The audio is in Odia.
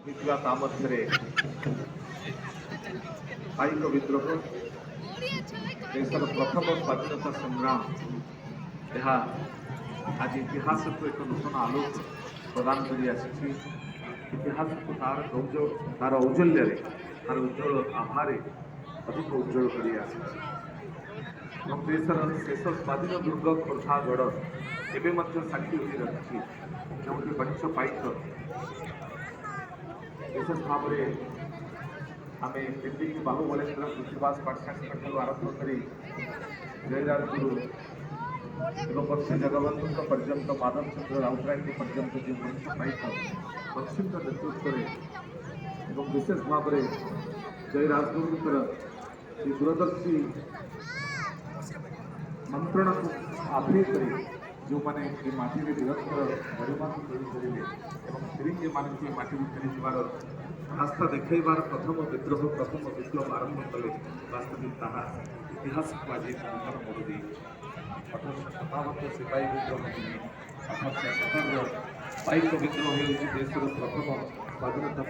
ହୋଇଥିବା ତା ମଧ୍ୟରେ ପାଇକ ବିଦ୍ରୋହ, ଦେଶର ପ୍ରଥମ ସ୍ୱାଧୀନତା ସଂଗ୍ରାମ, ଏହା ଆଜି ଇତିହାସକୁ ଏକ ନୂତନ ଆଲୋକ ପ୍ରଦାନ କରି ଆସିଛି। ଇତିହାସକୁ ତାର ଔଜ୍ଜଲ୍ୟରେ, ତାର ଉଜ୍ଜ୍ୱଳ ଆଭାରେ ଅଧିକ ଉଜ୍ଜ୍ୱଳ କରି ଆସିଛି। ଏବଂ ଦେଶର ଶେଷ ସ୍ୱାଧୀନ ଦୁର୍ଗ ଖୋର୍ଦ୍ଧାଗଡ଼ ଏବେ ମଧ୍ୟ ସାକ୍ଷୀ ହୋଇ ରହିଛି, ଯେଉଁଠି ପଞ୍ଚ ପାଇକ ବିଶେଷ ଭାବରେ ଆମେ ଯେମିତିକି ବାହୁବଳେନ୍ଦ୍ର କୃଷିବାସ ପାଠଶାଖା ଠାରୁ ଆରମ୍ଭ କରି ଜୟରାଜଗୁରୁ ଏବଂ ବକ୍ସି ଜଗବନ୍ଧୁଙ୍କ ପର୍ଯ୍ୟନ୍ତ, ମାଧବ ଚନ୍ଦ୍ର ରାଉତରାୟଙ୍କ ପର୍ଯ୍ୟନ୍ତ ଯେଉଁ ପଞ୍ଚ ପାଇକ ବକ୍ସିଙ୍କ ନେତୃତ୍ୱରେ ଏବଂ ବିଶେଷ ଭାବରେ ଜୟରାଜଗୁରୁଙ୍କର ଏହି ଦୂରଦର୍ଶୀ ମନ୍ତ୍ରଣାକୁ ଆଭେୟ କରି ଯେଉଁମାନେ ଏ ମାଟିରେ ବୀରତ୍ୱର ଗରିମାକୁ କରିପାରିଲେ ଏବଂ ଫିରିଙ୍ଗୀମାନଙ୍କୁ ଏ ମାଟିକୁ ଫେରିଯିବାର ରାସ୍ତା ଦେଖାଇବାର ପ୍ରଥମ ବିଦ୍ରୋହ, ପ୍ରଥମ ବିପ୍ଳବ ଆରମ୍ଭ କଲେ, ବାସ୍ତବିକ ତାହା ଇତିହାସକୁ ଆଜି ଏକ ନୂତନ ମୋଡ଼ ଦେଇଛି। 1857 ସିପାହୀ ବିଦ୍ରୋହ ନୁହେଁ, 1870ର ପାଇକ ବିଦ୍ରୋହ ହେଉଛି ଦେଶର ପ୍ରଥମ ସ୍ୱାଧୀନତା